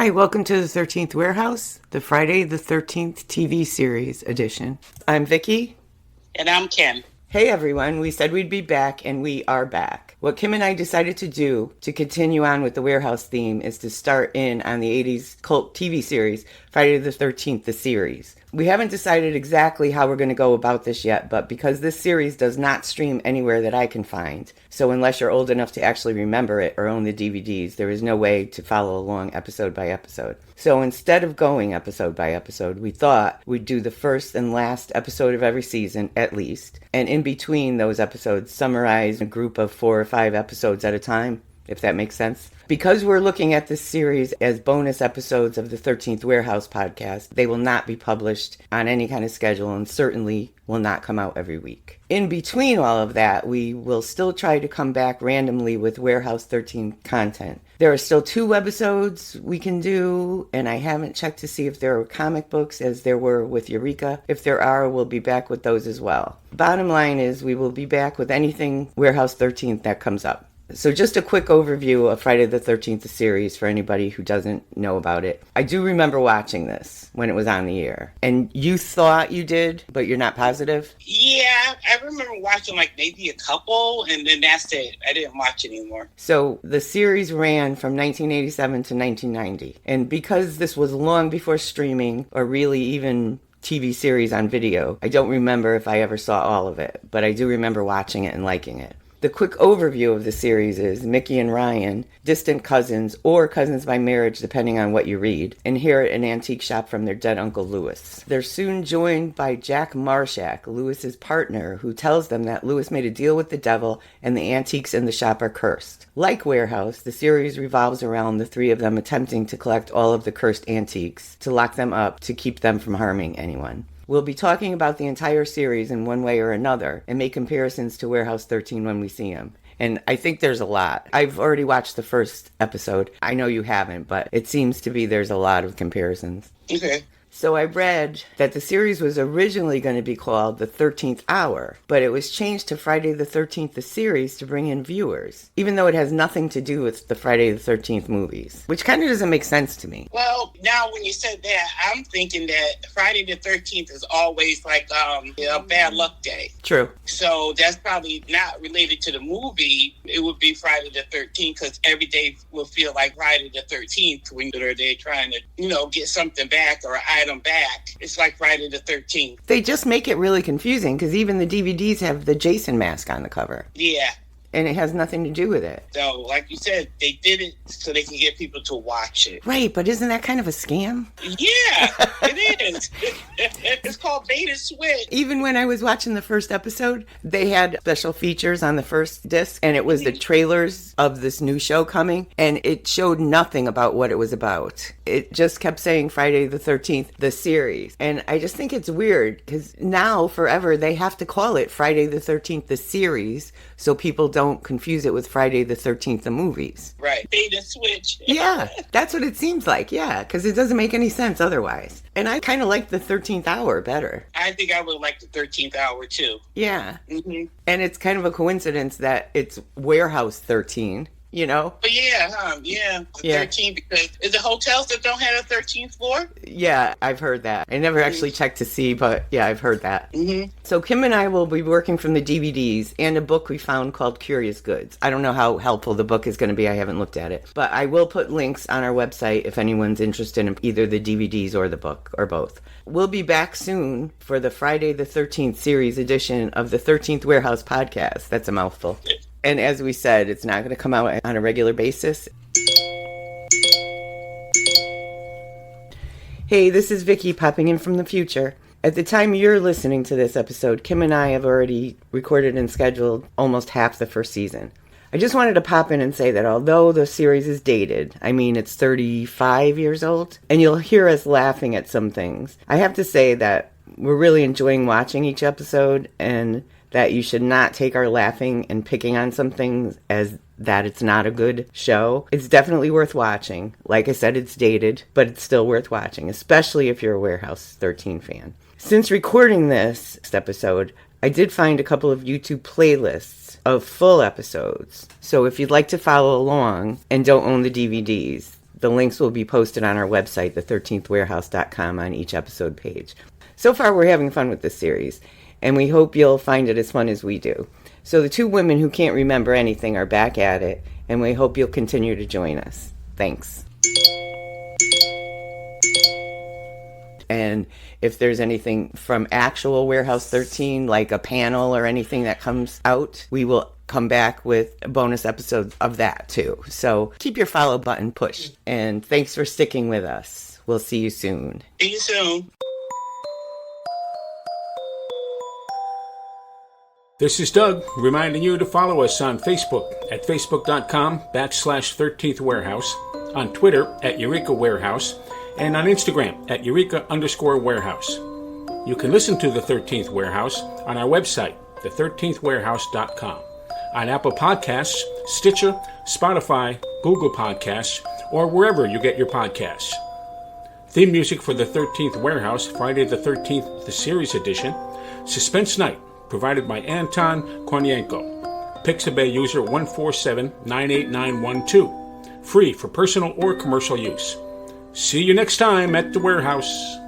Hi, welcome to the 13th Warehouse, the Friday the 13th TV series edition. I'm Vicki. And I'm Kim. Hey everyone, we said we'd be back, and we are back. What Kim and I decided to do to continue on with the Warehouse theme is to start in on the 80s cult TV series, Friday the 13th, the series. We haven't decided exactly how we're going to go about this yet, but because this series does not stream anywhere that I can find, so unless you're old enough to actually remember it or own the DVDs, there is no way to follow along episode by episode. So instead of going episode by episode, we thought we'd do the first and last episode of every season, at least, and in between those episodes, summarize a group of 4 or 5 episodes at a time, if that makes sense. Because we're looking at this series as bonus episodes of the 13th Warehouse podcast, they will not be published on any kind of schedule and certainly will not come out every week. In between all of that, we will still try to come back randomly with Warehouse 13 content. There are still 2 webisodes we can do, and I haven't checked to see if there are comic books as there were with Eureka. If there are, we'll be back with those as well. Bottom line is we will be back with anything Warehouse 13 that comes up. So just a quick overview of Friday the 13th, the series, for anybody who doesn't know about it. I do remember watching this when it was on the air. And you thought you did, but you're not positive? Yeah, I remember watching like maybe a couple, and then that's it. I didn't watch it anymore. So the series ran from 1987 to 1990. And because this was long before streaming, or really even TV series on video, I don't remember if I ever saw all of it, but I do remember watching it and liking it. The quick overview of the series is Micki and Ryan, distant cousins or cousins by marriage depending on what you read, inherit an antique shop from their dead Uncle Louis. They're soon joined by Jack Marshak, Louis's partner, who tells them that Louis made a deal with the devil and the antiques in the shop are cursed. Like Warehouse, the series revolves around the 3 of them attempting to collect all of the cursed antiques, to lock them up, to keep them from harming anyone. We'll be talking about the entire series in one way or another and make comparisons to Warehouse 13 when we see him. And I think there's a lot. I've already watched the first episode. I know you haven't, but it seems to be there's a lot of comparisons. Okay. So I read that the series was originally going to be called The 13th Hour, but it was changed to Friday the 13th, the series, to bring in viewers, even though it has nothing to do with the Friday the 13th movies, which kind of doesn't make sense to me. Well, now when you said that, I'm thinking that Friday the 13th is always like a bad luck day. True. So that's probably not related to the movie. It would be Friday the 13th because every day will feel like Friday the 13th when they're trying to, get something back or item back. It's like Friday the 13th. They just make it really confusing because even the DVDs have the Jason mask on the cover. Yeah. And it has nothing to do with it. So, like you said, they did it so they can get people to watch it. Right, but isn't that kind of a scam? Yeah, it is. It's called bait and switch. Even when I was watching the first episode, they had special features on the first disc, and it was the trailers of this new show coming, and it showed nothing about what it was about. It just kept saying Friday the 13th, the series. And I just think it's weird, because now, forever, they have to call it Friday the 13th, the series, so people don't confuse it with Friday the 13th, the movies. Right. Bait and switch. Yeah, that's what it seems like, yeah, because it doesn't make any sense otherwise. And I kind of like the 13th Hour better. I think I would like the 13th Hour, too. Yeah. Mm-hmm. And it's kind of a coincidence that it's Warehouse 13. But yeah, 13, because is it hotels that don't have a 13th floor? Yeah, I've heard that. I never actually checked to see, but yeah, I've heard that. Mm-hmm. So Kim and I will be working from the DVDs and a book we found called Curious Goods. I don't know how helpful the book is going to be. I haven't looked at it. But I will put links on our website if anyone's interested in either the DVDs or the book, or both. We'll be back soon for the Friday the 13th series edition of the 13th Warehouse podcast. That's a mouthful. And as we said, it's not going to come out on a regular basis. Hey, this is Vicki popping in from the future. At the time you're listening to this episode, Kim and I have already recorded and scheduled almost half the first season. I just wanted to pop in and say that although the series is dated, I mean it's 35 years old, and you'll hear us laughing at some things, I have to say that we're really enjoying watching each episode, and that you should not take our laughing and picking on some things as that it's not a good show. It's definitely worth watching. Like I said, it's dated, but it's still worth watching, especially if you're a Warehouse 13 fan. Since recording this episode, I did find a couple of YouTube playlists of full episodes. So if you'd like to follow along and don't own the DVDs, The links will be posted on our website, the13thwarehouse.com, on each episode page. So far, we're having fun with this series, and we hope you'll find it as fun as we do. So the two women who can't remember anything are back at it, and we hope you'll continue to join us. Thanks. And if there's anything from actual Warehouse 13, like a panel or anything that comes out, we will come back with a bonus episode of that too. So keep your follow button pushed. And thanks for sticking with us. We'll see you soon. See you soon. This is Doug, reminding you to follow us on Facebook at facebook.com/13th Warehouse, on Twitter at Eureka Warehouse, and on Instagram at Eureka_Warehouse. You can listen to the 13th Warehouse on our website, the13thwarehouse.com, on Apple Podcasts, Stitcher, Spotify, Google Podcasts, or wherever you get your podcasts. Theme music for the 13th Warehouse, Friday the 13th, the Series Edition, Suspense Night, provided by Anton Kornienko. Pixabay user 147-98912. Free for personal or commercial use. See you next time at the warehouse.